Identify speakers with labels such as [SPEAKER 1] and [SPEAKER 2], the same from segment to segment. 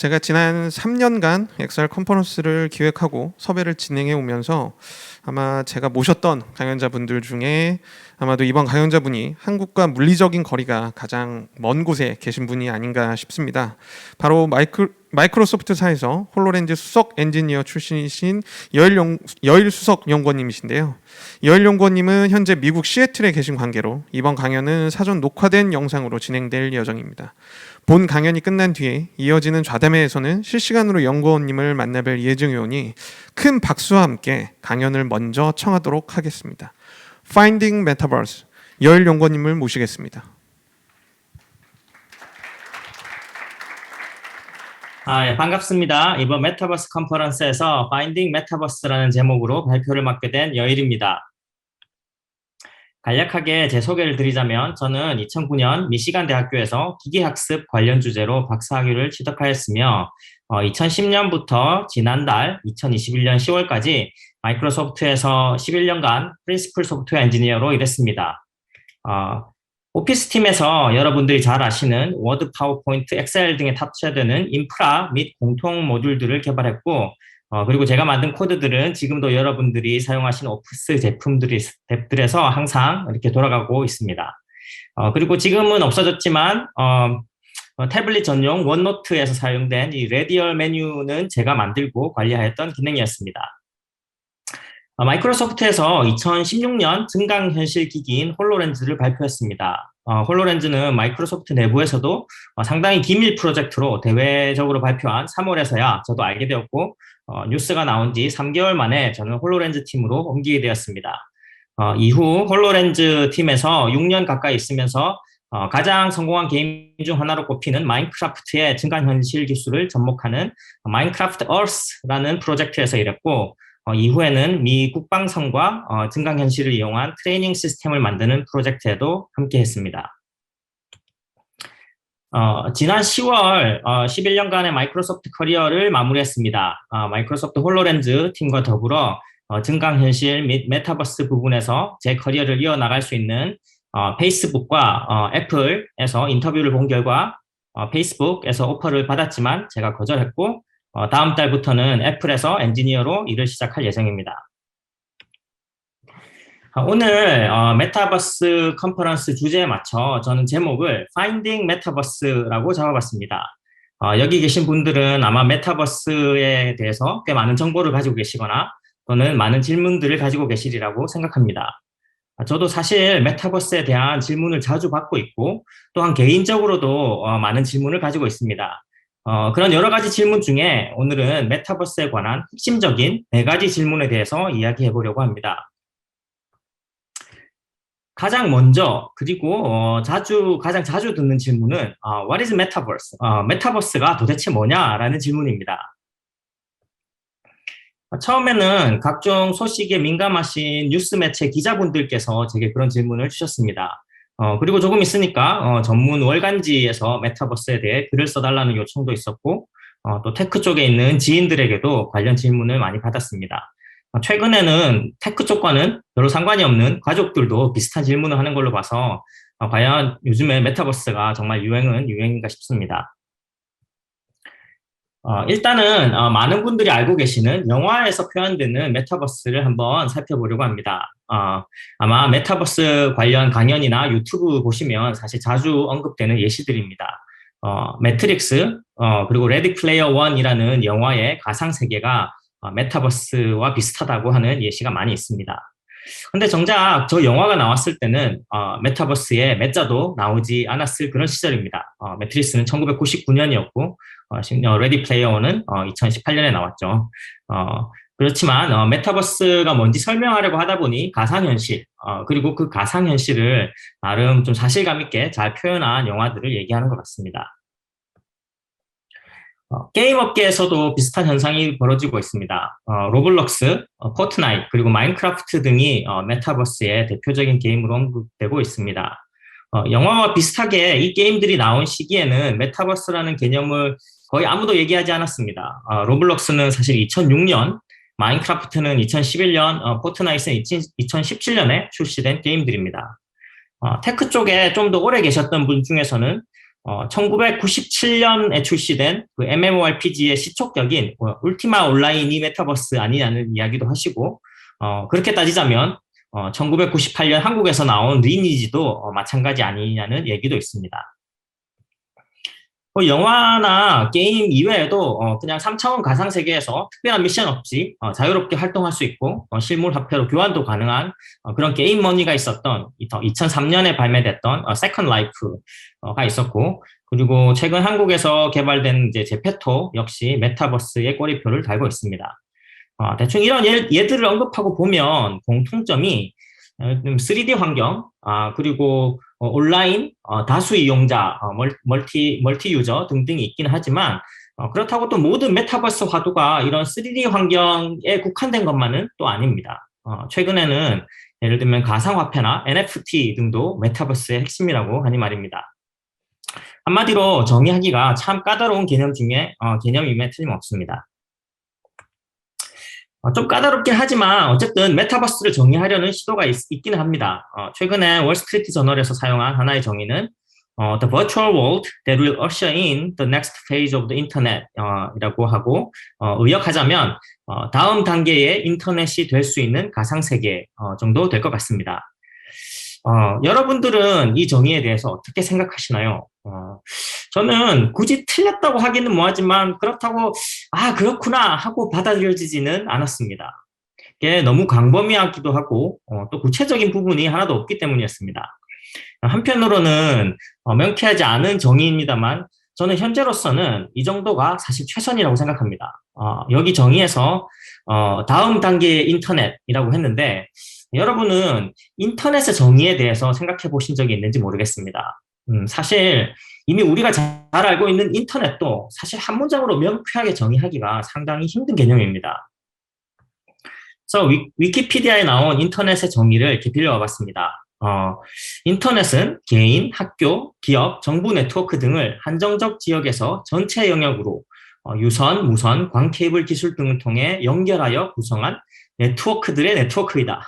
[SPEAKER 1] 제가 지난 3년간 엑셀 컨퍼런스를 기획하고 섭외를 진행해 오면서 아마 제가 모셨던 강연자분들 중에 아마도 이번 강연자분이 한국과 물리적인 거리가 가장 먼 곳에 계신 분이 아닌가 싶습니다. 바로 마이크로소프트사에서 홀로렌즈 수석 엔지니어 출신이신 여일 수석 연구원님이신데요. 여일 연구원님은 현재 미국 시애틀에 계신 관계로 이번 강연은 사전 녹화된 영상으로 진행될 예정입니다. 본 강연이 끝난 뒤에 이어지는 좌담회에서는 실시간으로 연구원님을 만나뵐 예정이오니 큰 박수와 함께 강연을 먼저 청하도록 하겠습니다. Finding Metaverse, 여일 연구원님을 모시겠습니다.
[SPEAKER 2] 예, 반갑습니다. 이번 메타버스 컨퍼런스에서 Finding Metaverse라는 제목으로 발표를 맡게 된 여일입니다. 간략하게 제 소개를 드리자면 저는 2009년 미시간 대학교에서 기계학습 관련 주제로 박사학위를 취득하였으며 2010년부터 지난달 2021년 10월까지 마이크로소프트에서 11년간 프린시플 소프트웨어 엔지니어로 일했습니다. 오피스 팀에서 여러분들이 잘 아시는 워드, 파워포인트, 엑셀 등에 탑재되는 인프라 및 공통 모듈들을 개발했고 그리고 제가 만든 코드들은 지금도 여러분들이 사용하시는 오피스 앱들에서 항상 이렇게 돌아가고 있습니다. 그리고 지금은 없어졌지만 태블릿 전용 원노트에서 사용된 이 레디얼 메뉴는 제가 만들고 관리하였던 기능이었습니다. 마이크로소프트에서 2016년 증강현실 기기인 홀로렌즈를 발표했습니다. 홀로렌즈는 마이크로소프트 내부에서도 상당히 기밀 프로젝트로 대외적으로 발표한 3월에서야 저도 알게 되었고 뉴스가 나온 지 3개월 만에 저는 홀로렌즈 팀으로 옮기게 되었습니다. 이후 홀로렌즈 팀에서 6년 가까이 있으면서 가장 성공한 게임 중 하나로 꼽히는 마인크래프트의 증강현실 기술을 접목하는 마인크래프트 얼스라는 프로젝트에서 일했고 이후에는 미 국방성과 증강현실을 이용한 트레이닝 시스템을 만드는 프로젝트에도 함께 했습니다. 지난 10월 11년간의 마이크로소프트 커리어를 마무리했습니다. 마이크로소프트 홀로렌즈 팀과 더불어 증강현실 및 메타버스 부분에서 제 커리어를 이어나갈 수 있는 페이스북과 애플에서 인터뷰를 본 결과 페이스북에서 오퍼를 받았지만 제가 거절했고 다음 달부터는 애플에서 엔지니어로 일을 시작할 예정입니다. 오늘 메타버스 컨퍼런스 주제에 맞춰 저는 제목을 Finding Metaverse라고 잡아봤습니다. 여기 계신 분들은 아마 메타버스에 대해서 꽤 많은 정보를 가지고 계시거나 또는 많은 질문들을 가지고 계시리라고 생각합니다. 저도 사실 메타버스에 대한 질문을 자주 받고 있고 또한 개인적으로도 많은 질문을 가지고 있습니다. 그런 여러 가지 질문 중에 오늘은 메타버스에 관한 핵심적인 4가지 질문에 대해서 이야기해 보려고 합니다. 가장 먼저 그리고 가장 자주 듣는 질문은 What is Metaverse? 메타버스가 도대체 뭐냐라는 질문입니다. 처음에는 각종 소식에 민감하신 뉴스 매체 기자분들께서 제게 그런 질문을 주셨습니다. 그리고 조금 있으니까 전문 월간지에서 메타버스에 대해 글을 써달라는 요청도 있었고 또 테크 쪽에 있는 지인들에게도 관련 질문을 많이 받았습니다. 최근에는 테크 쪽과는 별로 상관이 없는 가족들도 비슷한 질문을 하는 걸로 봐서 과연 요즘에 메타버스가 정말 유행은 유행인가 싶습니다. 일단은 많은 분들이 알고 계시는 영화에서 표현되는 메타버스를 한번 살펴보려고 합니다. 아마 메타버스 관련 강연이나 유튜브 보시면 사실 자주 언급되는 예시들입니다. 매트릭스, 그리고 레디 플레이어 원이라는 영화의 가상세계가 메타버스와 비슷하다고 하는 예시가 많이 있습니다. 근데 정작 저 영화가 나왔을 때는 메타버스에 메자도 나오지 않았을 그런 시절입니다. 매트릭스는 1999년이었고 레디 플레이어 원은 2018년에 나왔죠. 그렇지만 메타버스가 뭔지 설명하려고 하다 보니 가상현실 그리고 그 가상현실을 나름 좀 사실감 있게 잘 표현한 영화들을 얘기하는 것 같습니다. 게임 업계에서도 비슷한 현상이 벌어지고 있습니다. 로블록스, 포트나이트, 그리고 마인크래프트 등이 메타버스의 대표적인 게임으로 언급되고 있습니다. 영화와 비슷하게 이 게임들이 나온 시기에는 메타버스라는 개념을 거의 아무도 얘기하지 않았습니다. 로블록스는 사실 2006년, 마인크래프트는 2011년, 포트나이트는 2017년에 출시된 게임들입니다. 테크 쪽에 좀 더 오래 계셨던 분 중에서는 1997년에 출시된 그 MMORPG의 시초격인 울티마 온라인이 메타버스 아니냐는 이야기도 하시고, 그렇게 따지자면 1998년 한국에서 나온 리니지도 마찬가지 아니냐는 얘기도 있습니다. 영화나 게임 이외에도 그냥 3차원 가상세계에서 특별한 미션 없이 자유롭게 활동할 수 있고 실물 화폐로 교환도 가능한 그런 게임 머니가 있었던 2003년에 발매됐던 세컨드 라이프가 있었고, 그리고 최근 한국에서 개발된 이제 제페토 역시 메타버스의 꼬리표를 달고 있습니다. 대충 이런 예들을 언급하고 보면 공통점이 3D 환경, 그리고 온라인, 다수 이용자, 멀티 유저 등등이 있긴 하지만, 그렇다고 또 모든 메타버스 화두가 이런 3D 환경에 국한된 것만은 또 아닙니다. 최근에는 예를 들면 가상화폐나 NFT 등도 메타버스의 핵심이라고 하니 말입니다. 한마디로 정의하기가 참 까다로운 개념 중에 개념임에 틀림없습니다. 좀 까다롭긴 하지만 어쨌든 메타버스를 정의하려는 시도가 있기는 합니다. 최근에 월스트리트 저널에서 사용한 하나의 정의는 The virtual world that will usher in the next phase of the internet 이라고 하고, 의역하자면 다음 단계의 인터넷이 될 수 있는 가상세계 정도 될 것 같습니다. 여러분들은 이 정의에 대해서 어떻게 생각하시나요? 저는 굳이 틀렸다고 하기는 뭐하지만 그렇다고 그렇구나 하고 받아들여지지는 않았습니다. 이게 너무 광범위하기도 하고 또 구체적인 부분이 하나도 없기 때문이었습니다. 한편으로는 명쾌하지 않은 정의입니다만 저는 현재로서는 이 정도가 사실 최선이라고 생각합니다. 여기 정의에서 다음 단계의 인터넷이라고 했는데, 여러분은 인터넷의 정의에 대해서 생각해 보신 적이 있는지 모르겠습니다. 사실 이미 우리가 잘 알고 있는 인터넷도 사실 한 문장으로 명쾌하게 정의하기가 상당히 힘든 개념입니다. 그래서 위키피디아에 나온 인터넷의 정의를 이렇게 빌려와 봤습니다. 인터넷은 개인, 학교, 기업, 정부 네트워크 등을 한정적 지역에서 전체 영역으로 유선, 무선, 광케이블 기술 등을 통해 연결하여 구성한 네트워크들의 네트워크이다.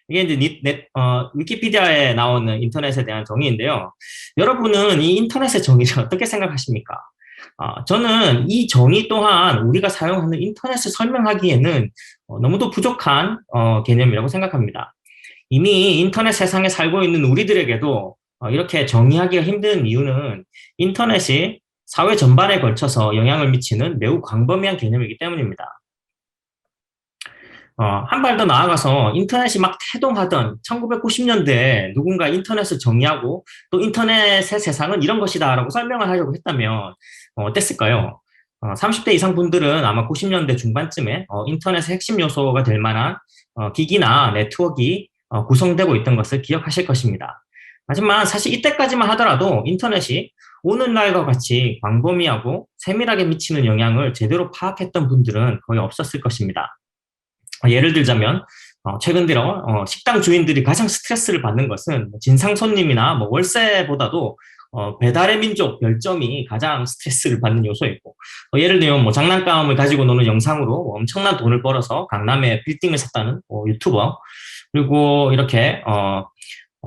[SPEAKER 2] 이게 이제 위키피디아에 나오는 인터넷에 대한 정의인데요. 여러분은 이 인터넷의 정의를 어떻게 생각하십니까? 저는 이 정의 또한 우리가 사용하는 인터넷을 설명하기에는 너무도 부족한 개념이라고 생각합니다. 이미 인터넷 세상에 살고 있는 우리들에게도 이렇게 정의하기가 힘든 이유는 인터넷이 사회 전반에 걸쳐서 영향을 미치는 매우 광범위한 개념이기 때문입니다. 한 발 더 나아가서 인터넷이 막 태동하던 1990년대에 누군가 인터넷을 정의하고 또 인터넷의 세상은 이런 것이다 라고 설명을 하려고 했다면 어땠을까요? 30대 이상 분들은 아마 90년대 중반쯤에 인터넷의 핵심 요소가 될 만한 기기나 네트워크가 구성되고 있던 것을 기억하실 것입니다. 하지만 사실 이때까지만 하더라도 인터넷이 오늘날과 같이 광범위하고 세밀하게 미치는 영향을 제대로 파악했던 분들은 거의 없었을 것입니다. 예를 들자면 최근 들어 식당 주인들이 가장 스트레스를 받는 것은 진상 손님이나 월세보다도 배달의 민족 별점이 가장 스트레스를 받는 요소이고, 예를 들면 장난감을 가지고 노는 영상으로 엄청난 돈을 벌어서 강남에 빌딩을 샀다는 유튜버, 그리고 이렇게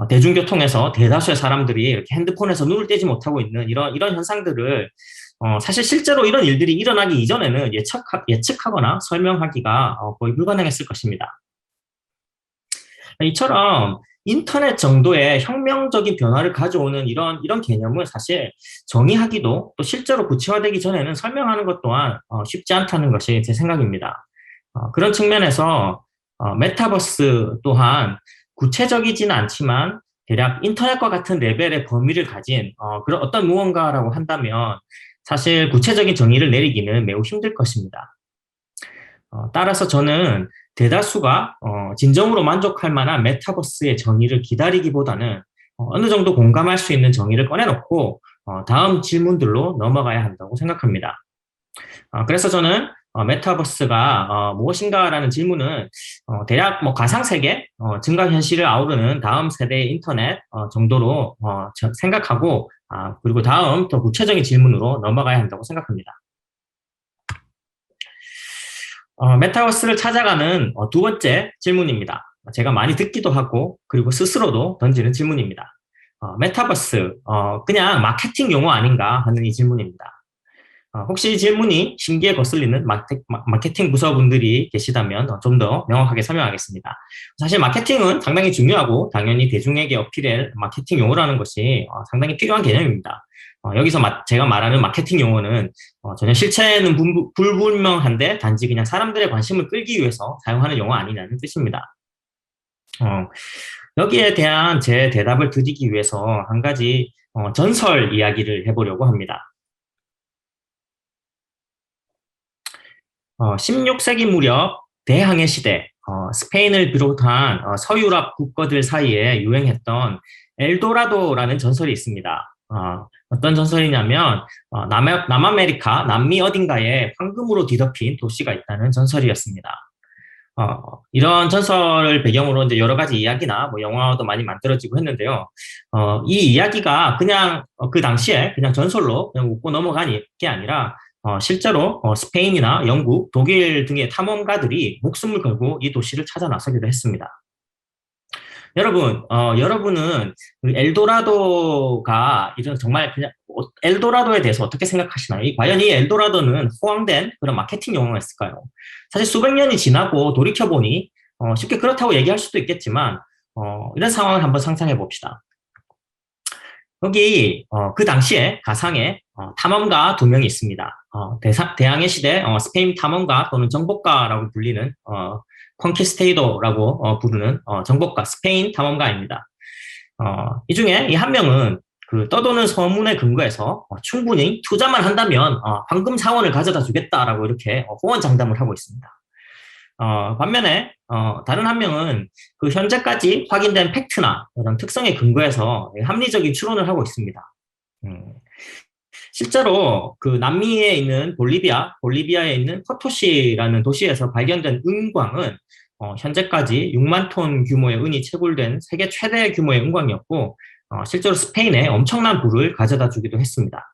[SPEAKER 2] 대중교통에서 대다수의 사람들이 이렇게 핸드폰에서 눈을 떼지 못하고 있는 이런 현상들을 사실 실제로 이런 일들이 일어나기 이전에는 예측하거나 설명하기가 거의 불가능했을 것입니다. 이처럼 인터넷 정도의 혁명적인 변화를 가져오는 이런 개념을 사실 정의하기도 또 실제로 구체화되기 전에는 설명하는 것 또한 쉽지 않다는 것이 제 생각입니다. 그런 측면에서 메타버스 또한 구체적이지는 않지만 대략 인터넷과 같은 레벨의 범위를 가진 그런 어떤 무언가라고 한다면 사실 구체적인 정의를 내리기는 매우 힘들 것입니다. 따라서 저는 대다수가 진정으로 만족할 만한 메타버스의 정의를 기다리기보다는 어느 정도 공감할 수 있는 정의를 꺼내놓고 다음 질문들로 넘어가야 한다고 생각합니다. 그래서 저는 메타버스가 무엇인가라는 질문은 대략 가상세계, 증가현실을 아우르는 다음 세대의 인터넷 정도로 생각하고 그리고 다음 더 구체적인 질문으로 넘어가야 한다고 생각합니다. 메타버스를 찾아가는 두 번째 질문입니다. 제가 많이 듣기도 하고 그리고 스스로도 던지는 질문입니다. 메타버스, 그냥 마케팅 용어 아닌가 하는 이 질문입니다. 혹시 이 질문이 심기에 거슬리는 마케팅 부서분들이 계시다면 좀 더 명확하게 설명하겠습니다. 사실 마케팅은 상당히 중요하고 당연히 대중에게 어필할 마케팅 용어라는 것이 상당히 필요한 개념입니다. 여기서 제가 말하는 마케팅 용어는 전혀 실체는 불분명한데 단지 그냥 사람들의 관심을 끌기 위해서 사용하는 용어 아니냐는 뜻입니다. 여기에 대한 제 대답을 드리기 위해서 한 가지 전설 이야기를 해보려고 합니다. 16세기 무렵 대항해 시대, 스페인을 비롯한 서유럽 국가들 사이에 유행했던 엘도라도라는 전설이 있습니다. 어떤 전설이냐면 남아메리카, 남미 어딘가에 황금으로 뒤덮인 도시가 있다는 전설이었습니다. 이런 전설을 배경으로 이제 여러 가지 이야기나 뭐 영화도 많이 만들어지고 했는데요. 이 이야기가 그냥 그 당시에 그냥 전설로 그냥 웃고 넘어간 게 아니라 실제로 스페인이나 영국, 독일 등의 탐험가들이 목숨을 걸고 이 도시를 찾아 나서기도 했습니다. 여러분, 여러분은 그 엘도라도가 이런 정말 그냥 엘도라도에 대해서 어떻게 생각하시나요? 과연 이 엘도라도는 호황된 그런 마케팅 용어였을까요? 사실 수백 년이 지나고 돌이켜보니 쉽게 그렇다고 얘기할 수도 있겠지만 이런 상황을 한번 상상해 봅시다. 여기 그 당시에 가상에 탐험가 2명이 있습니다. 대항해 시대 스페인 탐험가 또는 정복가라고 불리는 콘키스테이도라고 부르는 정복가 스페인 탐험가입니다. 이 중에 이 한 명은 그 떠도는 소문에 근거해서 충분히 투자만 한다면 황금 사원을 가져다 주겠다라고 이렇게 호언장담을 하고 있습니다. 반면에 다른 한 명은 그 현재까지 확인된 팩트나 그런 특성에 근거해서 합리적인 추론을 하고 있습니다. 실제로 그 남미에 있는 볼리비아에 있는 포토시라는 도시에서 발견된 은광은 현재까지 6만 톤 규모의 은이 채굴된 세계 최대 규모의 은광이었고 실제로 스페인에 엄청난 부를 가져다 주기도 했습니다.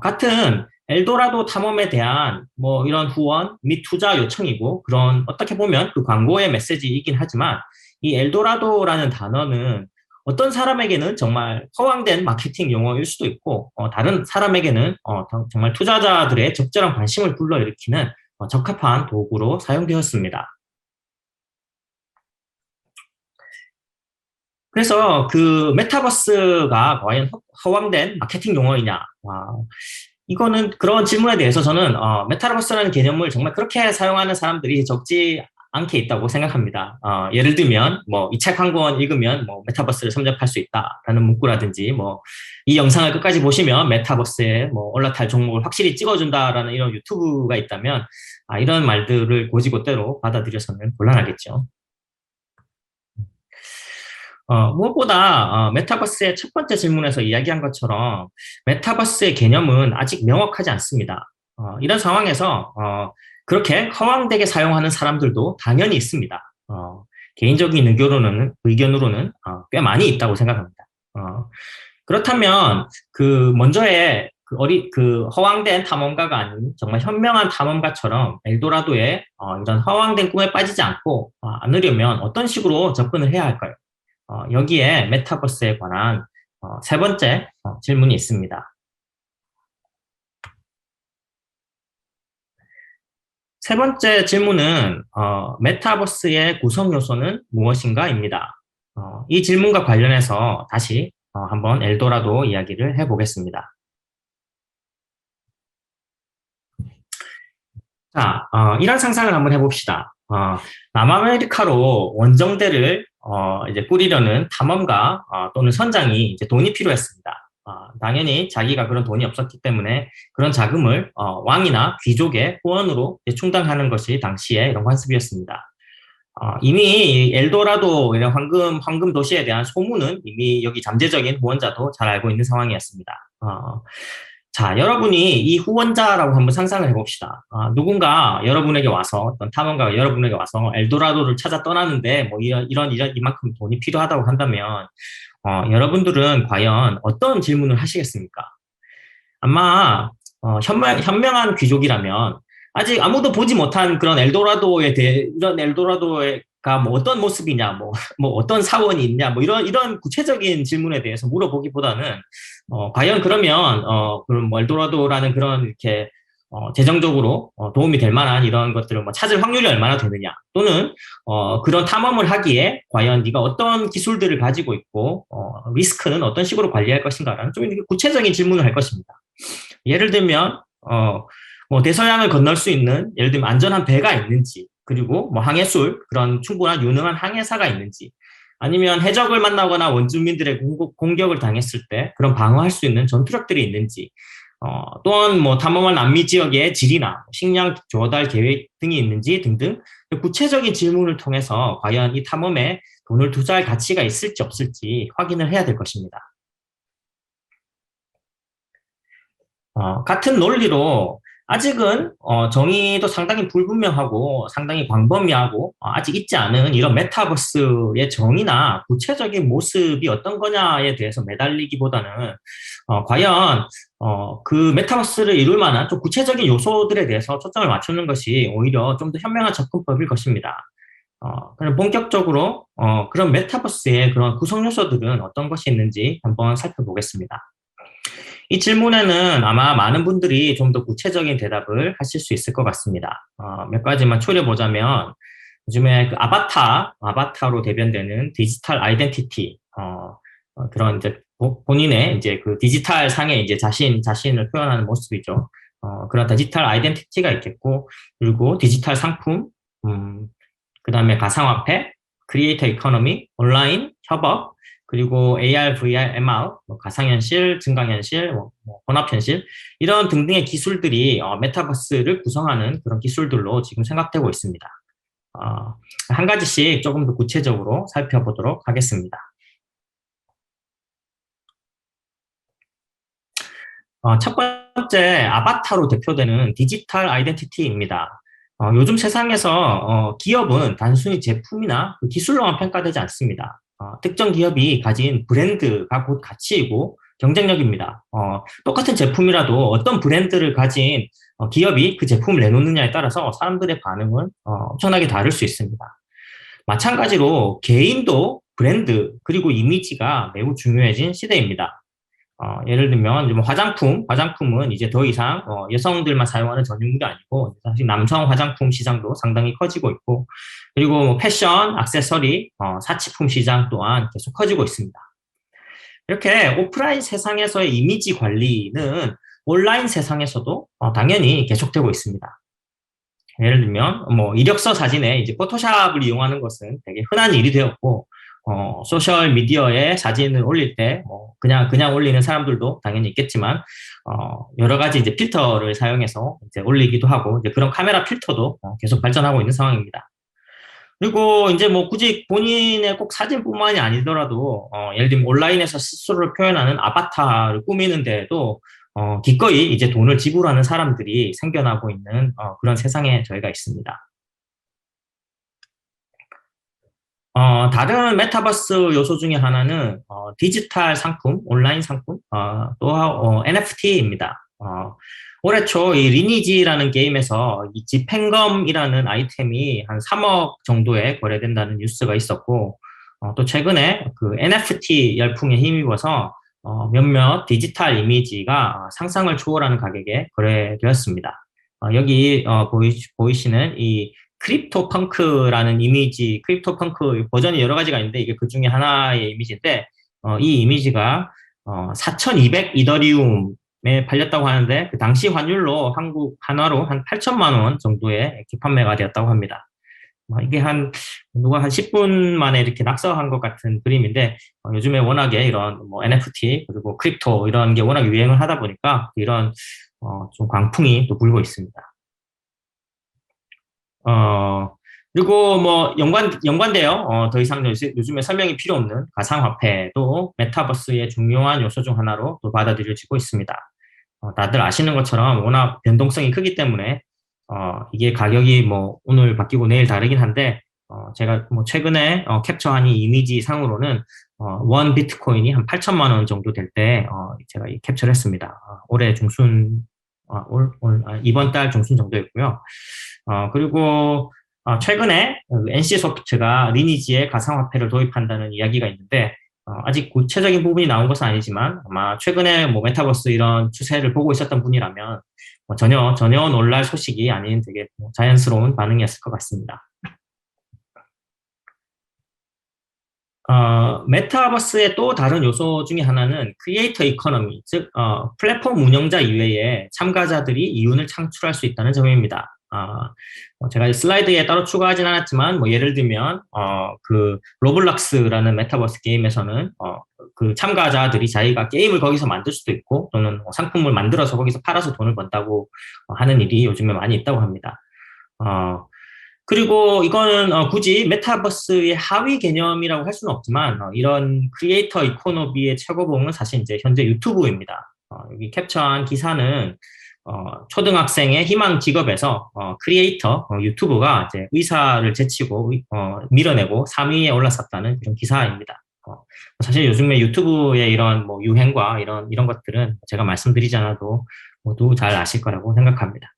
[SPEAKER 2] 같은 엘도라도 탐험에 대한 뭐 이런 후원 및 투자 요청이고 그런 어떻게 보면 그 광고의 메시지이긴 하지만 이 엘도라도라는 단어는 어떤 사람에게는 정말 허황된 마케팅 용어일 수도 있고 다른 사람에게는 정말 투자자들의 적절한 관심을 불러일으키는 적합한 도구로 사용되었습니다. 그래서 그 메타버스가 과연 허황된 마케팅 용어이냐? 이거는 그런 질문에 대해서 저는 메타버스라는 개념을 정말 그렇게 사용하는 사람들이 적지 않게 있다고 생각합니다. 예를 들면 뭐 이 책 한 권 읽으면 뭐 메타버스를 섭렵할 수 있다라는 문구라든지 뭐 이 영상을 끝까지 보시면 메타버스에 뭐 올라탈 종목을 확실히 찍어준다라는 이런 유튜브가 있다면 이런 말들을 고지고대로 받아들여서는 곤란하겠죠. 무엇보다 메타버스의 첫 번째 질문에서 이야기한 것처럼 메타버스의 개념은 아직 명확하지 않습니다. 이런 상황에서 그렇게 허황되게 사용하는 사람들도 당연히 있습니다. 개인적인 의견으로는 꽤 많이 있다고 생각합니다. 그렇다면 그 먼저의 그 허황된 탐험가가 아닌 정말 현명한 탐험가처럼 엘도라도에 이런 허황된 꿈에 빠지지 않으려면 어떤 식으로 접근을 해야 할까요? 여기에 메타버스에 관한 세 번째 질문이 있습니다. 세 번째 질문은 메타버스의 구성 요소는 무엇인가입니다. 이 질문과 관련해서 다시 한번 엘도라도 이야기를 해보겠습니다. 자, 이런 상상을 한번 해봅시다. 남아메리카로 원정대를 이제 꾸리려는 탐험가 또는 선장이 이제 돈이 필요했습니다. 당연히 자기가 그런 돈이 없었기 때문에 그런 자금을 왕이나 귀족의 후원으로 충당하는 것이 당시의 이런 관습이었습니다. 이미 엘도라도 이런 황금 도시에 대한 소문은 이미 여기 잠재적인 후원자도 잘 알고 있는 상황이었습니다. 자, 여러분이 이 후원자라고 한번 상상을 해봅시다. 누군가 여러분에게 와서, 어떤 탐험가가 여러분에게 와서 엘도라도를 찾아 떠나는데, 뭐, 이만큼 돈이 필요하다고 한다면, 여러분들은 과연 어떤 질문을 하시겠습니까? 아마, 현명한 귀족이라면, 아직 아무도 보지 못한 그런 이런 엘도라도에 뭐 어떤 모습이냐, 뭐 어떤 사원이 있냐, 뭐 이런 구체적인 질문에 대해서 물어보기보다는, 과연 그러면, 그런 뭐 엘도라도라는 그런 이렇게, 재정적으로 도움이 될 만한 이런 것들을 뭐 찾을 확률이 얼마나 되느냐, 또는, 그런 탐험을 하기에 과연 네가 어떤 기술들을 가지고 있고, 리스크는 어떤 식으로 관리할 것인가라는 좀 이렇게 구체적인 질문을 할 것입니다. 예를 들면, 뭐 대서양을 건널 수 있는, 예를 들면 안전한 배가 있는지, 그리고 뭐 항해술, 그런 충분한 유능한 항해사가 있는지, 아니면 해적을 만나거나 원주민들의 공격을 당했을 때 그런 방어할 수 있는 전투력들이 있는지, 또한 뭐 탐험한 남미 지역의 질이나 식량 조달 계획 등이 있는지 등등 구체적인 질문을 통해서 과연 이 탐험에 돈을 투자할 가치가 있을지 없을지 확인을 해야 될 것입니다. 같은 논리로 아직은 정의도 상당히 불분명하고 상당히 광범위하고 아직 있지 않은 이런 메타버스의 정의나 구체적인 모습이 어떤 거냐에 대해서 매달리기보다는 과연 그 메타버스를 이룰 만한 좀 구체적인 요소들에 대해서 초점을 맞추는 것이 오히려 좀 더 현명한 접근법일 것입니다. 그럼 본격적으로 그런 메타버스의 그런 구성 요소들은 어떤 것이 있는지 한번 살펴보겠습니다. 이 질문에는 아마 많은 분들이 좀 더 구체적인 대답을 하실 수 있을 것 같습니다. 몇 가지만 추려보자면, 요즘에 그 아바타로 대변되는 디지털 아이덴티티, 그런 이제 본인의 이제 그 디지털 상의 이제 자신을 표현하는 모습이죠. 그런 디지털 아이덴티티가 있겠고, 그리고 디지털 상품, 그 다음에 가상화폐, 크리에이터 이코노미, 온라인, 협업, 그리고 AR, VR, MR, 뭐 가상현실, 증강현실, 뭐 혼합현실, 이런 등등의 기술들이 메타버스를 구성하는 그런 기술들로 지금 생각되고 있습니다. 한 가지씩 조금 더 구체적으로 살펴보도록 하겠습니다. 첫 번째, 아바타로 대표되는 디지털 아이덴티티입니다. 요즘 세상에서 기업은 단순히 제품이나 그 기술로만 평가되지 않습니다. 특정 기업이 가진 브랜드가 곧 가치이고 경쟁력입니다. 똑같은 제품이라도 어떤 브랜드를 가진 기업이 그 제품을 내놓느냐에 따라서 사람들의 반응은 엄청나게 다를 수 있습니다. 마찬가지로 개인도 브랜드 그리고 이미지가 매우 중요해진 시대입니다. 예를 들면 뭐 화장품은 이제 더 이상 여성들만 사용하는 전용물이 아니고 사실 남성 화장품 시장도 상당히 커지고 있고, 그리고 뭐 패션, 액세서리, 사치품 시장 또한 계속 커지고 있습니다. 이렇게 오프라인 세상에서의 이미지 관리는 온라인 세상에서도 당연히 계속되고 있습니다. 예를 들면 뭐 이력서 사진에 이제 포토샵을 이용하는 것은 되게 흔한 일이 되었고, 소셜 미디어에 사진을 올릴 때, 그냥 올리는 사람들도 당연히 있겠지만, 여러 가지 이제 필터를 사용해서 이제 올리기도 하고, 이제 그런 카메라 필터도 계속 발전하고 있는 상황입니다. 그리고 이제 뭐 굳이 본인의 꼭 사진뿐만이 아니더라도, 예를 들면 온라인에서 스스로를 표현하는 아바타를 꾸미는 데에도, 기꺼이 이제 돈을 지불하는 사람들이 생겨나고 있는 그런 세상에 저희가 있습니다. 다른 메타버스 요소 중에 하나는 디지털 상품, 온라인 상품, 또 NFT입니다. 올해 초 이 리니지라는 게임에서 이 집행검이라는 아이템이 한 3억 정도에 거래된다는 뉴스가 있었고, 또 최근에 그 NFT 열풍에 힘입어서 몇몇 디지털 이미지가 상상을 초월하는 가격에 거래되었습니다. 여기 보이시는 이 크립토 펑크라는 이미지, 크립토 펑크 버전이 여러 가지가 있는데 이게 그 중에 하나의 이미지인데, 이 이미지가 4,200 이더리움에 팔렸다고 하는데, 그 당시 환율로 한국 한화로 한 8천만 원 정도에 이렇게 판매가 되었다고 합니다. 이게 누가 한 10분 만에 이렇게 낙서한 것 같은 그림인데, 요즘에 워낙에 이런 뭐 NFT 그리고 크립토 이런 게 워낙 유행을 하다 보니까 이런 좀 광풍이 또 불고 있습니다. 그리고 뭐 연관돼요. 더 이상 요즘에 설명이 필요 없는 가상화폐도 메타버스의 중요한 요소 중 하나로 또 받아들여지고 있습니다. 다들 아시는 것처럼 워낙 변동성이 크기 때문에 이게 가격이 뭐 오늘 바뀌고 내일 다르긴 한데, 제가 뭐 최근에 캡처한 이 이미지 상으로는 원 비트코인이 한 8천만 원 정도 될 때 제가 캡처를 했습니다. 올해 중순, 이번 달 중순 정도였고요. 그리고 최근에 NC소프트가 리니지에 가상화폐를 도입한다는 이야기가 있는데 아직 구체적인 부분이 나온 것은 아니지만 아마 최근에 뭐 메타버스 이런 추세를 보고 있었던 분이라면 전혀 놀랄 소식이 아닌 되게 뭐 자연스러운 반응이었을 것 같습니다. 메타버스의 또 다른 요소 중에 하나는 크리에이터 이코노미, 즉 플랫폼 운영자 이외에 참가자들이 이윤을 창출할 수 있다는 점입니다. 제가 슬라이드에 따로 추가하진 않았지만 뭐 예를 들면 그 로블록스라는 메타버스 게임에서는 그 참가자들이 자기가 게임을 거기서 만들 수도 있고 또는 뭐 상품을 만들어서 거기서 팔아서 돈을 번다고 하는 일이 요즘에 많이 있다고 합니다. 그리고 이거는 굳이 메타버스의 하위 개념이라고 할 수는 없지만 이런 크리에이터 이코노미의 최고봉은 사실 이제 현재 유튜브입니다. 여기 캡처한 기사는 초등학생의 희망 직업에서 크리에이터 유튜브가 이제 의사를 제치고 밀어내고 3위에 올랐었다는 그런 기사입니다. 사실 요즘에 유튜브의 이런 뭐 유행과 이런 것들은 제가 말씀드리지 않아도 모두 잘 아실 거라고 생각합니다.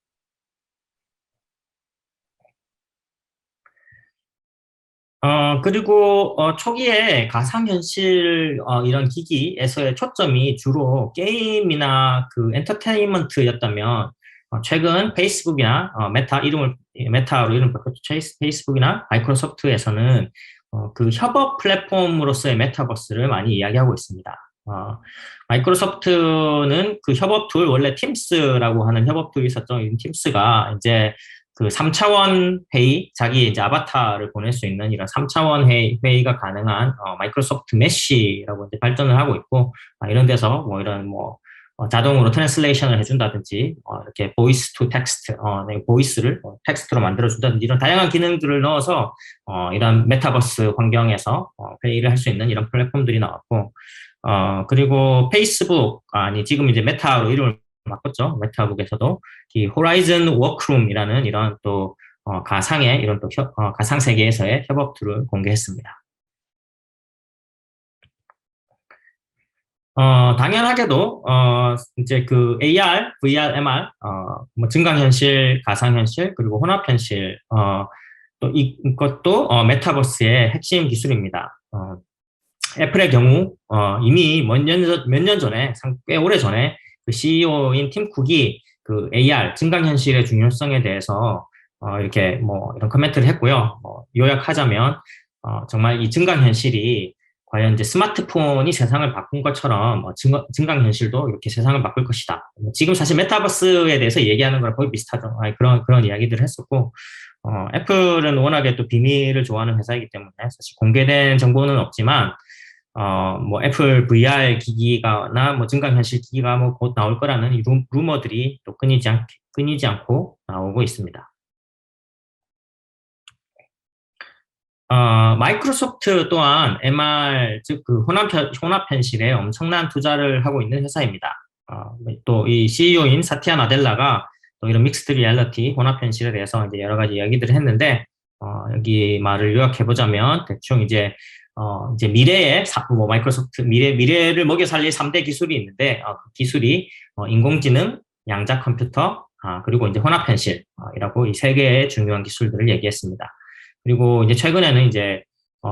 [SPEAKER 2] 그리고, 초기에 가상현실, 이런 기기에서의 초점이 주로 게임이나 그 엔터테인먼트였다면, 최근 페이스북이나, 메타로 이름을 바꿨죠. 페이스북이나 마이크로소프트에서는, 그 협업 플랫폼으로서의 메타버스를 많이 이야기하고 있습니다. 마이크로소프트는 그 협업 툴, 원래 팀스라고 하는 협업 툴이 있었죠. 이 팀스가 이제 그 3차원 회의, 자기 이제 아바타를 보낼 수 있는 이런 3차원 회의가 가능한 마이크로소프트 메쉬라고 이제 발전을 하고 있고, 이런 데서 뭐 이런 뭐 자동으로 트랜슬레이션을 해준다든지, 이렇게 보이스 투 텍스트, 보이스를 텍스트로 만들어준다든지 이런 다양한 기능들을 넣어서 이런 메타버스 환경에서 회의를 할 수 있는 이런 플랫폼들이 나왔고, 그리고 페이스북, 지금 이제 메타로 이름을 바꿨죠. 메타북에서도 이 호라이즌 워크룸이라는 이런 또 가상의 이런 또 가상 세계에서의 협업 툴을 공개했습니다. 당연하게도 이제 그 AR, VR, MR, 뭐 증강현실, 가상현실 그리고 혼합현실 또 이것도 메타버스의 핵심 기술입니다. 애플의 경우 이미 몇 년 전에 꽤 오래 전에 그 CEO인 팀 쿡이 그 AR 증강현실의 중요성에 대해서 이렇게 뭐 이런 코멘트를 했고요. 요약하자면 정말 이 증강현실이 과연 이제 스마트폰이 세상을 바꾼 것처럼 증강현실도 이렇게 세상을 바꿀 것이다. 지금 사실 메타버스에 대해서 얘기하는 거랑 거의 비슷하죠. 그런 이야기들을 했었고 애플은 워낙에 또 비밀을 좋아하는 회사이기 때문에 사실 공개된 정보는 없지만 뭐 애플 VR 기기가나 뭐 증강현실 기기가 뭐 곧 나올 거라는 이 루머들이 또 끊이지 않고 나오고 있습니다. 마이크로소프트 또한 MR 즉 그 혼합현실에 엄청난 투자를 하고 있는 회사입니다. 또 이 CEO인 사티아 나델라가 또 이런 믹스드 리얼리티 혼합현실에 대해서 이제 여러 가지 이야기들을 했는데 여기 말을 요약해 보자면 대충 이제 미래의 뭐 마이크로소프트 미래를 먹여 살릴 3대 기술이 있는데 그 기술이 인공지능, 양자 컴퓨터, 그리고 이제 혼합현실이라고 이 세 개의 중요한 기술들을 얘기했습니다. 그리고 이제 최근에는 이제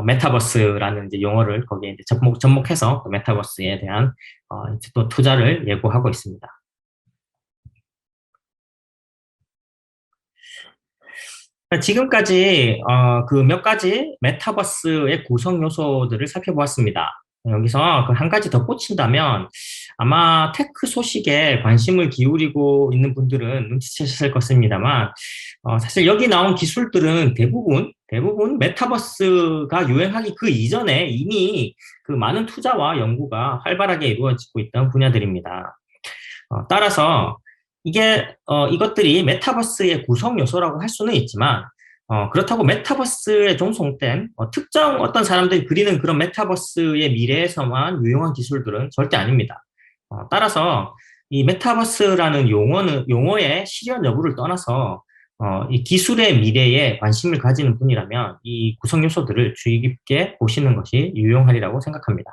[SPEAKER 2] 메타버스라는 이제 용어를 거기에 이제 접목해서 메타버스에 대한 이제 또 투자를 예고하고 있습니다. 지금까지 그 몇 가지 메타버스의 구성 요소들을 살펴보았습니다. 여기서 그 한 가지 더 꽂힌다면 아마 테크 소식에 관심을 기울이고 있는 분들은 눈치채셨을 것입니다만 사실 여기 나온 기술들은 대부분 메타버스가 유행하기 그 이전에 이미 그 많은 투자와 연구가 활발하게 이루어지고 있던 분야들입니다. 따라서 이것들이 메타버스의 구성 요소라고 할 수는 있지만, 그렇다고 메타버스에 종속된 특정 어떤 사람들이 그리는 그런 메타버스의 미래에서만 유용한 기술들은 절대 아닙니다. 따라서 이 메타버스라는 용어의 실현 여부를 떠나서 이 기술의 미래에 관심을 가지는 분이라면 이 구성 요소들을 주의 깊게 보시는 것이 유용하리라고 생각합니다.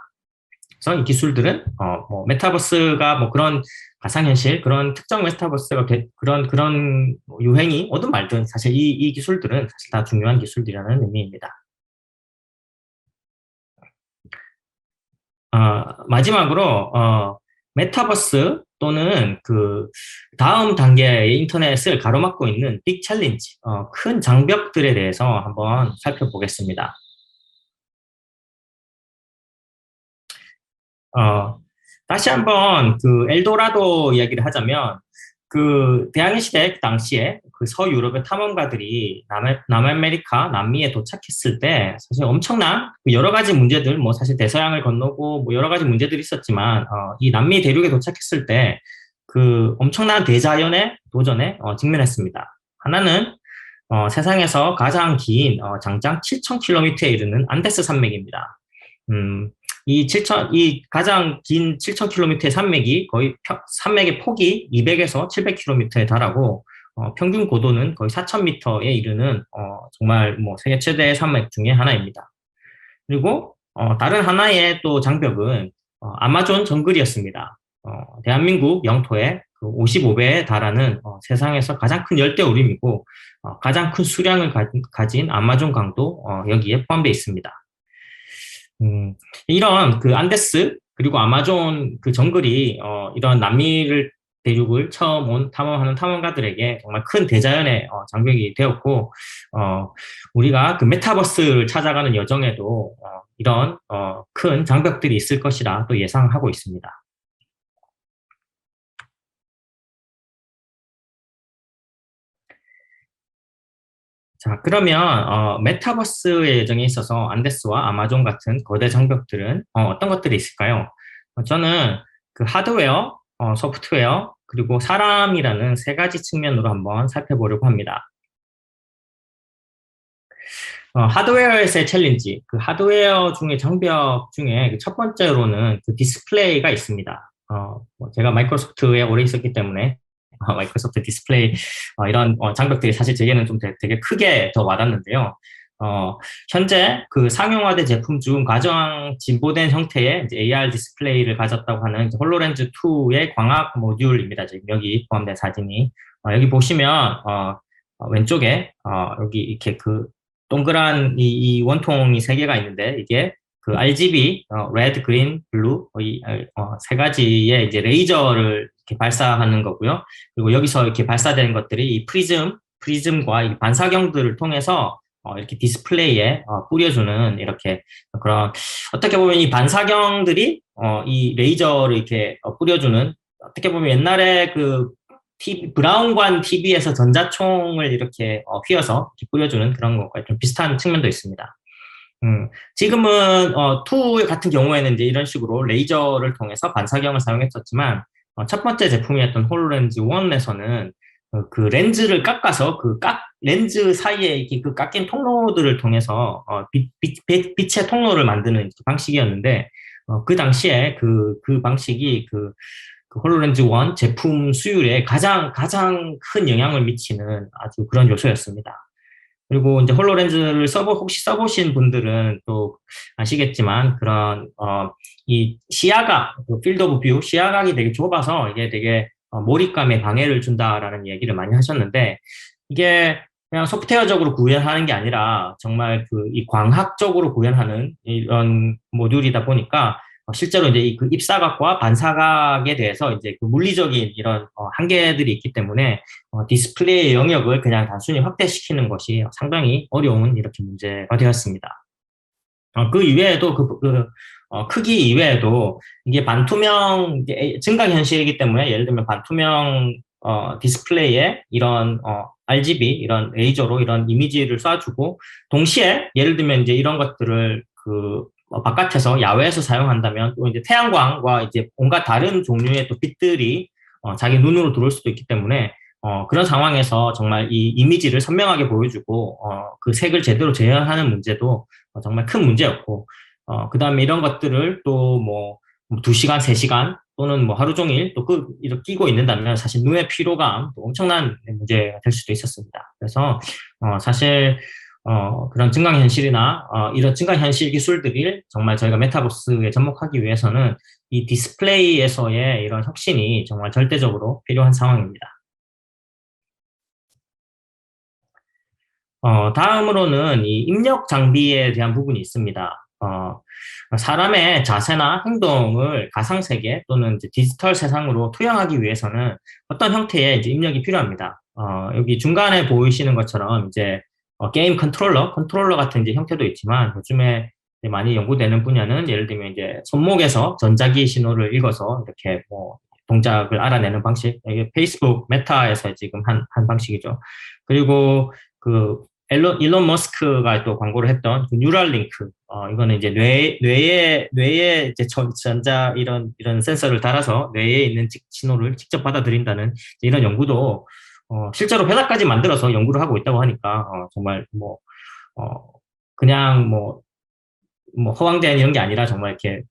[SPEAKER 2] 그래서 이 기술들은 뭐 메타버스가 뭐 그런 가상현실 그런 특정 메타버스가 그런 뭐 유행이 오든 말든 사실 이 기술들은 사실 다 중요한 기술이라는 의미입니다. 마지막으로 메타버스 또는 그 다음 단계의 인터넷을 가로막고 있는 빅 챌린지, 큰 장벽들에 대해서 한번 살펴보겠습니다. 어, 다시 한번 그 엘도라도 이야기를 하자면 그 대항해 시대 당시에 그 서유럽의 탐험가들이 남아메리카, 남미에 도착했을 때 사실 엄청난 그 여러 가지 문제들, 뭐 사실 대서양을 건너고 뭐 여러 가지 문제들이 있었지만 이 남미 대륙에 도착했을 때 그 엄청난 대자연의 도전에 직면했습니다. 하나는 세상에서 가장 긴 장장 7,000km에 이르는 안데스 산맥입니다. 음, 이 가장 긴 7,000km의 산맥이 거의 산맥의 폭이 200에서 700km에 달하고, 평균 고도는 거의 4,000m에 이르는, 정말 뭐 세계 최대의 산맥 중에 하나입니다. 그리고, 다른 하나의 또 장벽은, 아마존 정글이었습니다. 대한민국 영토의 그 55배에 달하는, 세상에서 가장 큰 열대우림이고, 가장 큰 수량을 가진 아마존 강도, 여기에 포함되어 있습니다. 이런 그 안데스 그리고 아마존 그 정글이 이런 남미를 대륙을 처음 온 탐험하는 탐험가들에게 정말 큰 대자연의 장벽이 되었고 우리가 그 메타버스를 찾아가는 여정에도 이런 큰 장벽들이 있을 것이라 또 예상하고 있습니다. 자, 그러면 메타버스의 예정에 있어서 안데스와 아마존 같은 거대 장벽들은 어떤 것들이 있을까요? 저는 그 하드웨어, 소프트웨어, 그리고 사람이라는 세 가지 측면으로 한번 살펴보려고 합니다. 하드웨어에서의 챌린지, 그 하드웨어 중에 장벽 중에 그첫 번째로는 그 디스플레이가 있습니다. 뭐 제가 마이크로소프트에 오래 있었기 때문에 마이크로소프트 디스플레이 이런 장벽들이 사실 제게는 좀 되게 크게 더 와닿는데요. 현재 그 상용화된 제품 중 가장 진보된 형태의 이제 AR 디스플레이를 가졌다고 하는 홀로렌즈 2의 광학 모듈입니다. 지금 여기 포함된 사진이 여기 보시면 왼쪽에 여기 이렇게 그 동그란 이 원통이 세 개가 있는데 이게 그 RGB, 레드, 그린, 블루 이세 가지의 이제 레이저를 이렇게 발사하는 거고요. 그리고 여기서 이렇게 발사되는 것들이 이 프리즘과 이 반사경들을 통해서 이렇게 디스플레이에 뿌려주는 이렇게 그런 어떻게 보면 이 반사경들이 이 레이저를 이렇게 뿌려주는 어떻게 보면 옛날에 그 브라운관 TV에서 전자총을 이렇게 휘어서 이렇게 뿌려주는 그런 것과 좀 비슷한 측면도 있습니다. 지금은 투 같은 경우에는 이제 이런 식으로 레이저를 통해서 반사경을 사용했었지만 첫 번째 제품이었던 홀로렌즈 1에서는 그 렌즈를 깎아서 렌즈 사이에 이렇게 그 깎인 통로들을 통해서 빛의 통로를 만드는 방식이었는데 그 당시에 그 방식이 그 홀로렌즈 1 제품 수율에 가장 큰 영향을 미치는 아주 그런 요소였습니다. 그리고 이제 홀로렌즈를 혹시 써보신 분들은 또 아시겠지만 그런 이 시야각, 그 필드 오브 뷰 시야각이 되게 좁아서 이게 되게 몰입감에 방해를 준다라는 얘기를 많이 하셨는데 이게 그냥 소프트웨어적으로 구현하는 게 아니라 정말 그 이 광학적으로 구현하는 이런 모듈이다 보니까 실제로 이제 그 입사각과 반사각에 대해서 이제 그 물리적인 이런 한계들이 있기 때문에 디스플레이의 영역을 그냥 단순히 확대시키는 것이 상당히 어려운 이렇게 문제가 되었습니다. 그 이외에도 크기 이외에도 이게 반투명 증강현실이기 때문에 예를 들면 반투명 디스플레이에 이런 RGB 이런 레이저로 이런 이미지를 쏴주고 동시에 예를 들면 이제 이런 것들을 바깥에서 야외에서 사용한다면 또 이제 태양광과 이제 온갖 다른 종류의 또 빛들이 자기 눈으로 들어올 수도 있기 때문에 그런 상황에서 정말 이 이미지를 선명하게 보여주고 그 색을 제대로 재현하는 문제도 정말 큰 문제였고 그다음에 이런 것들을 또 뭐 2시간, 3시간 또는 뭐 하루 종일 또 이렇게 끼고 있는다면 사실 눈의 피로감 또 엄청난 문제가 될 수도 있었습니다. 그래서 사실 그런 증강현실이나 이런 증강현실 기술들을 정말 저희가 메타버스에 접목하기 위해서는 이 디스플레이에서의 이런 혁신이 정말 절대적으로 필요한 상황입니다. 다음으로는 이 입력 장비에 대한 부분이 있습니다. 사람의 자세나 행동을 가상세계 또는 이제 디지털 세상으로 투영하기 위해서는 어떤 형태의 이제 입력이 필요합니다. 여기 중간에 보이시는 것처럼 이제 게임 컨트롤러 같은 이제 형태도 있지만 요즘에 이제 많이 연구되는 분야는 예를 들면 이제 손목에서 전자기 신호를 읽어서 이렇게 뭐 동작을 알아내는 방식, 이게 페이스북 메타에서 지금 한 방식이죠. 그리고 그 일론 머스크가 또 광고를 했던 그 뉴럴링크, 이거는 이제 뇌에 이제 전자 이런 센서를 달아서 뇌에 있는 신호를 직접 받아들인다는 이런 연구도 실제로 회사까지 만들어서 연구를 하고 있다고 하니까 정말 뭐 그냥 뭐 허황된 이런 게 아니라 정말 이렇게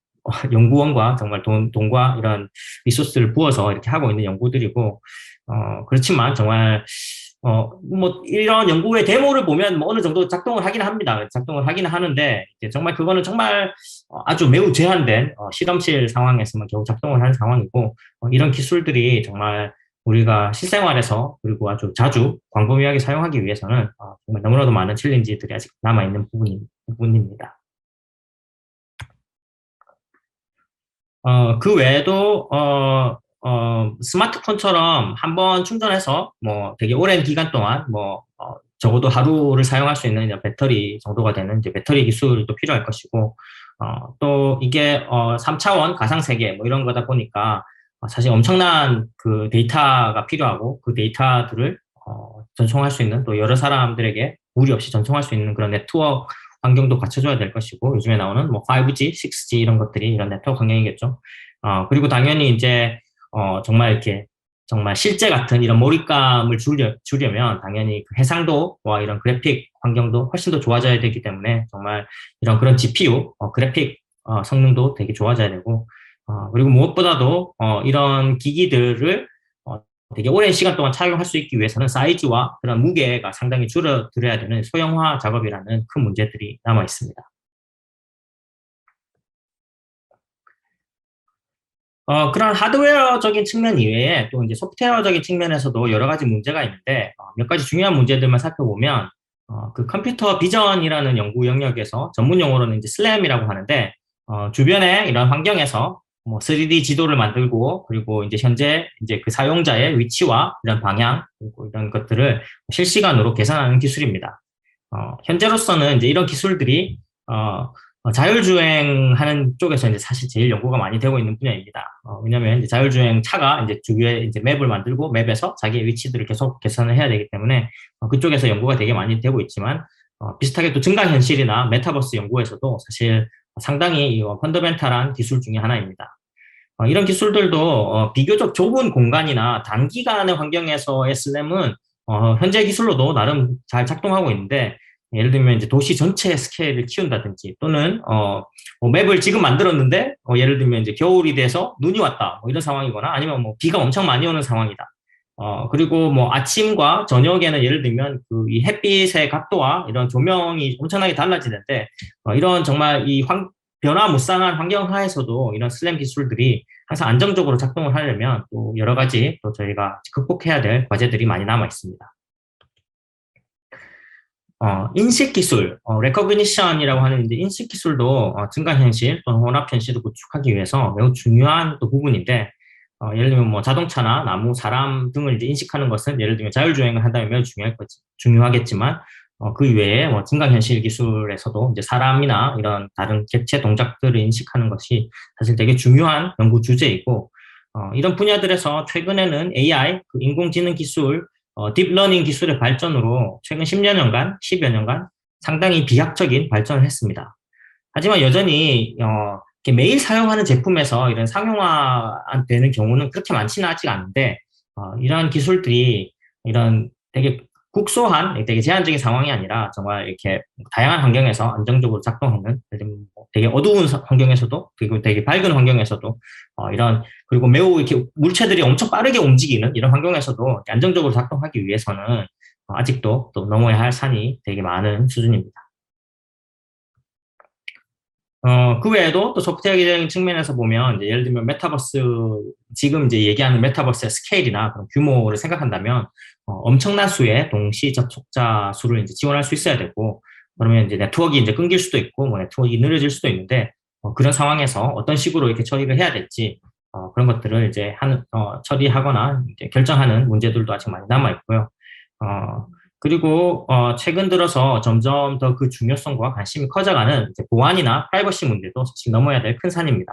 [SPEAKER 2] 연구원과 정말 돈과 이런 리소스를 부어서 이렇게 하고 있는 연구들이고 그렇지만 정말 뭐 이런 연구의 데모를 보면 뭐 어느 정도 작동을 하긴 합니다. 작동을 하긴 하는데 이제 정말 그거는 정말 아주 매우 제한된 실험실 상황에서만 겨우 작동을 하는 상황이고 이런 기술들이 정말 우리가 실생활에서 그리고 아주 자주 광범위하게 사용하기 위해서는 정말 너무나도 많은 챌린지들이 아직 남아있는 부분입니다. 그 외에도, 스마트폰처럼 한번 충전해서 뭐 되게 오랜 기간 동안 적어도 하루를 사용할 수 있는 이제 배터리 정도가 되는 이제 배터리 기술도 필요할 것이고, 또 이게, 3차원 가상세계 뭐 이런 거다 보니까 사실 엄청난 그 데이터가 필요하고 그 데이터들을, 전송할 수 있는 또 여러 사람들에게 무리 없이 전송할 수 있는 그런 네트워크 환경도 갖춰줘야 될 것이고 요즘에 나오는 뭐 5G, 6G 이런 것들이 이런 네트워크 환경이겠죠. 그리고 당연히 이제 정말 이렇게 정말 실제 같은 이런 몰입감을 주려면 당연히 그 해상도와 이런 그래픽 환경도 훨씬 더 좋아져야 되기 때문에 정말 이런 그런 GPU, 그래픽 성능도 되게 좋아져야 되고 그리고 무엇보다도 이런 기기들을 되게 오랜 시간 동안 착용할 수 있기 위해서는 사이즈와 그런 무게가 상당히 줄어들어야 되는 소형화 작업이라는 큰 문제들이 남아 있습니다. 그런 하드웨어적인 측면 이외에 또 이제 소프트웨어적인 측면에서도 여러 가지 문제가 있는데 몇 가지 중요한 문제들만 살펴보면 그 컴퓨터 비전이라는 연구 영역에서 전문 용어로는 이제 슬램이라고 하는데 주변에 이런 환경에서 뭐 3D 지도를 만들고 그리고 이제 현재 이제 그 사용자의 위치와 이런 방향 그리고 이런 것들을 실시간으로 계산하는 기술입니다. 현재로서는 이제 이런 기술들이 자율주행하는 쪽에서 이제 사실 제일 연구가 많이 되고 있는 분야입니다. 왜냐하면 이제 자율주행 차가 이제 주위에 이제 맵을 만들고 맵에서 자기의 위치들을 계속 계산을 해야 되기 때문에 그쪽에서 연구가 되게 많이 되고 있지만 비슷하게 또 증강현실이나 메타버스 연구에서도 사실 상당히 펀더멘탈한 기술 중에 하나입니다. 이런 기술들도 비교적 좁은 공간이나 단기간의 환경에서의 슬램은 현재 기술로도 나름 잘 작동하고 있는데 예를 들면 이제 도시 전체의 스케일을 키운다든지 또는 뭐 맵을 지금 만들었는데 예를 들면 이제 겨울이 돼서 눈이 왔다 뭐 이런 상황이거나 아니면 뭐 비가 엄청 많이 오는 상황이다. 그리고 뭐 아침과 저녁에는 예를 들면 그 이 햇빛의 각도와 이런 조명이 엄청나게 달라지는데 이런 정말 이 변화무쌍한 환경 하에서도 이런 슬램 기술들이 항상 안정적으로 작동을 하려면 또 여러 가지 또 저희가 극복해야 될 과제들이 많이 남아 있습니다. 인식 기술, 레커그니션이라고 하는 이제 인식 기술도 증강현실 또는 혼합현실을 구축하기 위해서 매우 중요한 또 부분인데, 예를 들면 뭐 자동차나 나무, 사람 등을 이제 인식하는 것은 예를 들면 자율주행을 한다면 매우 중요하겠지만, 그 이외에 뭐 증강현실 기술에서도 이제 사람이나 이런 다른 객체 동작들을 인식하는 것이 사실 되게 중요한 연구 주제이고, 이런 분야들에서 최근에는 AI, 그 인공지능 기술, 딥러닝 기술의 발전으로 최근 10여 년간 상당히 비약적인 발전을 했습니다. 하지만 여전히 이렇게 매일 사용하는 제품에서 이런 상용화되는 경우는 그렇게 많지는 아직 않은데 이러한 기술들이 이런 되게 국소한 되게 제한적인 상황이 아니라 정말 이렇게 다양한 환경에서 안정적으로 작동하는 되게 어두운 환경에서도 그리고 되게 밝은 환경에서도 이런 그리고 매우 이렇게 물체들이 엄청 빠르게 움직이는 이런 환경에서도 안정적으로 작동하기 위해서는 아직도 또 넘어야 할 산이 되게 많은 수준입니다. 그 외에도 또 소프트웨어적인 측면에서 보면, 이제 예를 들면 메타버스, 지금 이제 얘기하는 메타버스의 스케일이나 그런 규모를 생각한다면, 엄청난 수의 동시 접속자 수를 이제 지원할 수 있어야 되고, 그러면 이제 네트워크가 이제 끊길 수도 있고, 뭐 네트워크가 느려질 수도 있는데, 그런 상황에서 어떤 식으로 이렇게 처리를 해야 될지, 그런 것들을 이제 처리하거나 이제 결정하는 문제들도 아직 많이 남아 있고요. 그리고 최근 들어서 점점 더 그 중요성과 관심이 커져가는 이제 보안이나 프라이버시 문제도 사실 넘어야 될 큰 산입니다.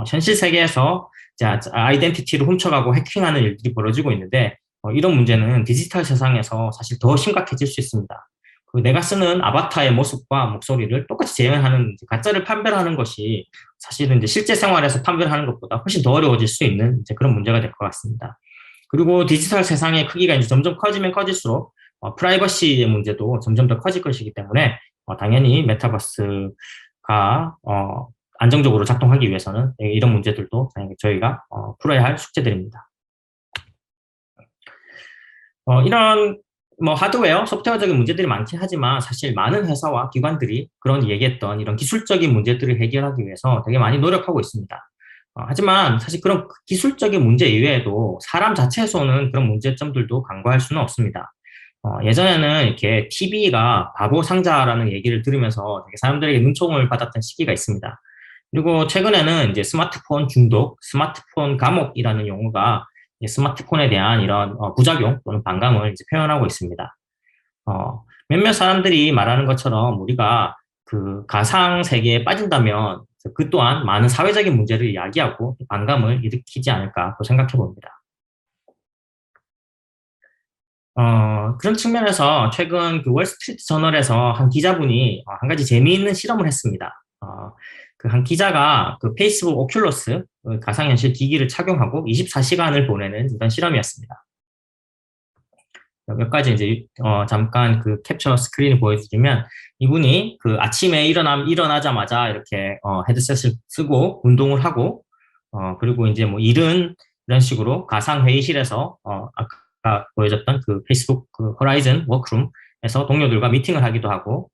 [SPEAKER 2] 현실 세계에서 이제 아이덴티티를 훔쳐가고 해킹하는 일들이 벌어지고 있는데, 이런 문제는 디지털 세상에서 사실 더 심각해질 수 있습니다. 그 내가 쓰는 아바타의 모습과 목소리를 똑같이 재현하는 가짜를 판별하는 것이 사실은 이제 실제 생활에서 판별하는 것보다 훨씬 더 어려워질 수 있는 이제 그런 문제가 될 것 같습니다. 그리고 디지털 세상의 크기가 이제 점점 커지면 커질수록 프라이버시의 문제도 점점 더 커질 것이기 때문에 당연히 메타버스가 안정적으로 작동하기 위해서는 이런 문제들도 저희가 풀어야 할 숙제들입니다. 이런 뭐 하드웨어, 소프트웨어적인 문제들이 많긴 하지만 사실 많은 회사와 기관들이 그런 얘기했던 이런 기술적인 문제들을 해결하기 위해서 되게 많이 노력하고 있습니다. 하지만 사실 그런 기술적인 문제 이외에도 사람 자체에서는 그런 문제점들도 간과할 수는 없습니다. 예전에는 이렇게 TV가 바보 상자라는 얘기를 들으면서 되게 사람들에게 눈총을 받았던 시기가 있습니다. 그리고 최근에는 이제 스마트폰 중독, 스마트폰 감옥이라는 용어가 스마트폰에 대한 이런 부작용 또는 반감을 이제 표현하고 있습니다. 몇몇 사람들이 말하는 것처럼 우리가 그 가상 세계에 빠진다면 그 또한 많은 사회적인 문제를 이야기하고 반감을 일으키지 않을까 생각해 봅니다. 그런 측면에서 최근 그 월스트리트 저널에서 한 기자분이 한 가지 재미있는 실험을 했습니다. 그 한 기자가 그 페이스북 오큘러스 가상현실 기기를 착용하고 24시간을 보내는 이런 실험이었습니다. 몇 가지 이제 잠깐 그 캡처 스크린을 보여드리면, 이분이 그 아침에 일어나자마자 이렇게 헤드셋을 쓰고 운동을 하고, 그리고 이제 뭐 일은 이런 식으로 가상 회의실에서 아까 보여줬던 그 페이스북 그 호라이즌 워크룸에서 동료들과 미팅을 하기도 하고,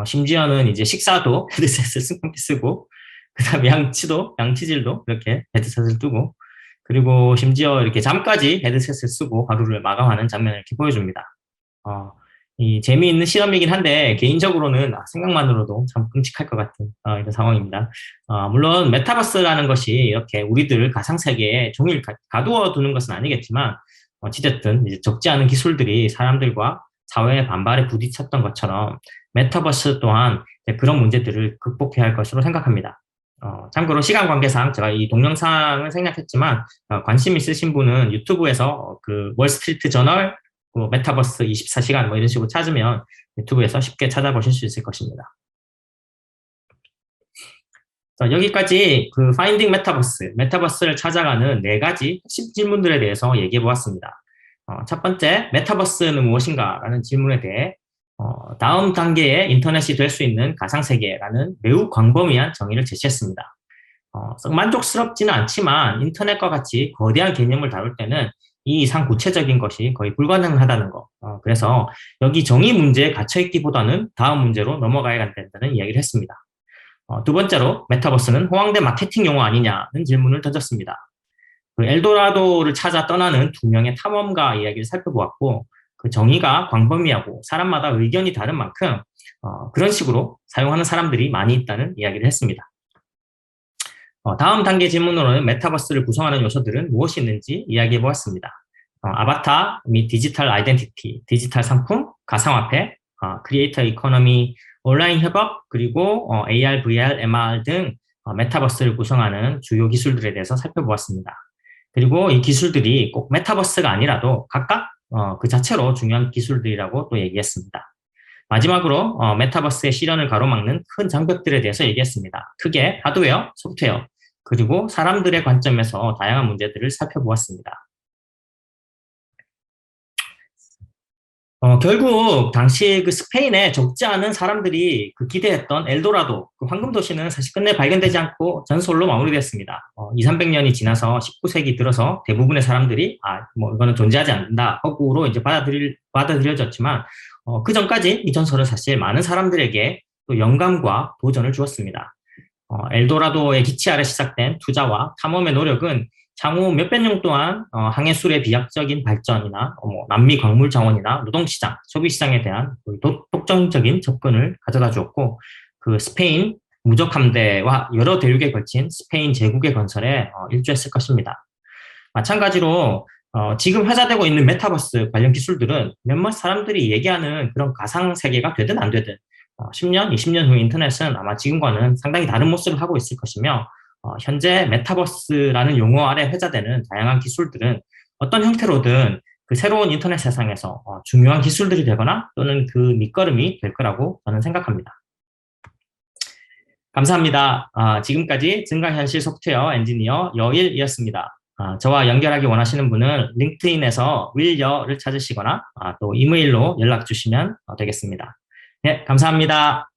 [SPEAKER 2] 심지어는 이제 식사도 헤드셋을 쓰고, 그 다음에 양치질도 이렇게 헤드셋을 뜨고, 그리고 심지어 이렇게 잠까지 헤드셋을 쓰고 하루를 마감하는 장면을 이렇게 보여줍니다. 이 재미있는 실험이긴 한데, 개인적으로는 생각만으로도 참 끔찍할 것 같은 이런 상황입니다. 물론 메타버스라는 것이 이렇게 우리들 가상세계에 종일 가두어 두는 것은 아니겠지만, 어찌됐든 이제 적지 않은 기술들이 사람들과 사회의 반발에 부딪혔던 것처럼 메타버스 또한 그런 문제들을 극복해야 할 것으로 생각합니다. 참고로 시간 관계상 제가 이 동영상을 생략했지만, 관심 있으신 분은 유튜브에서 그 월스트리트 저널 메타버스 24시간 뭐 이런 식으로 찾으면 유튜브에서 쉽게 찾아보실 수 있을 것입니다. 자, 여기까지 그 파인딩 메타버스를 찾아가는 4가지 핵심 질문들에 대해서 얘기해 보았습니다. 첫 번째, 메타버스는 무엇인가라는 질문에 대해 다음 단계의 인터넷이 될 수 있는 가상세계라는 매우 광범위한 정의를 제시했습니다. 만족스럽지는 않지만 인터넷과 같이 거대한 개념을 다룰 때는 이 이상 구체적인 것이 거의 불가능하다는 거. 그래서 여기 정의 문제에 갇혀있기보다는 다음 문제로 넘어가야 된다는 이야기를 했습니다. 두 번째로, 메타버스는 호황된 마케팅 용어 아니냐는 질문을 던졌습니다. 그 엘도라도를 찾아 떠나는 2명의 탐험가 이야기를 살펴보았고, 그 정의가 광범위하고 사람마다 의견이 다른 만큼 그런 식으로 사용하는 사람들이 많이 있다는 이야기를 했습니다. 다음 단계 질문으로는 메타버스를 구성하는 요소들은 무엇이 있는지 이야기해 보았습니다. 아바타 및 디지털 아이덴티티, 디지털 상품, 가상화폐, 크리에이터 이코노미, 온라인 협업, 그리고 AR, VR, MR 등 메타버스를 구성하는 주요 기술들에 대해서 살펴보았습니다. 그리고 이 기술들이 꼭 메타버스가 아니라도 각각 그 자체로 중요한 기술들이라고 또 얘기했습니다. 마지막으로 메타버스의 실현을 가로막는 큰 장벽들에 대해서 얘기했습니다. 크게 하드웨어, 소프트웨어, 그리고 사람들의 관점에서 다양한 문제들을 살펴보았습니다. 결국 당시 그 스페인에 적지 않은 사람들이 그 기대했던 엘도라도, 그 황금 도시는 사실 끝내 발견되지 않고 전설로 마무리됐습니다. 2, 300년이 지나서 19세기 들어서 대부분의 사람들이 뭐 이거는 존재하지 않는다 허구로 이제 받아들여졌지만 그 전까지 이 전설은 사실 많은 사람들에게 또 영감과 도전을 주었습니다. 엘도라도의 기치 아래 시작된 투자와 탐험의 노력은 향후 몇백 년 동안 항해술의 비약적인 발전이나 뭐 남미 광물 자원이나 노동시장, 소비시장에 대한 독점적인 접근을 가져다 주었고 그 스페인 무적 함대와 여러 대륙에 걸친 스페인 제국의 건설에 일조했을 것입니다. 마찬가지로 지금 회자되고 있는 메타버스 관련 기술들은 몇몇 사람들이 얘기하는 그런 가상 세계가 되든 안 되든 10년, 20년 후의 인터넷은 아마 지금과는 상당히 다른 모습을 하고 있을 것이며 현재 메타버스라는 용어 아래 회자되는 다양한 기술들은 어떤 형태로든 그 새로운 인터넷 세상에서 중요한 기술들이 되거나 또는 그 밑거름이 될 거라고 저는 생각합니다. 감사합니다. 지금까지 증강현실 소프트웨어 엔지니어 여일이었습니다. 저와 연결하기 원하시는 분은 링크드인에서 윌여를 찾으시거나 또 이메일로 연락 주시면 되겠습니다. 네, 감사합니다.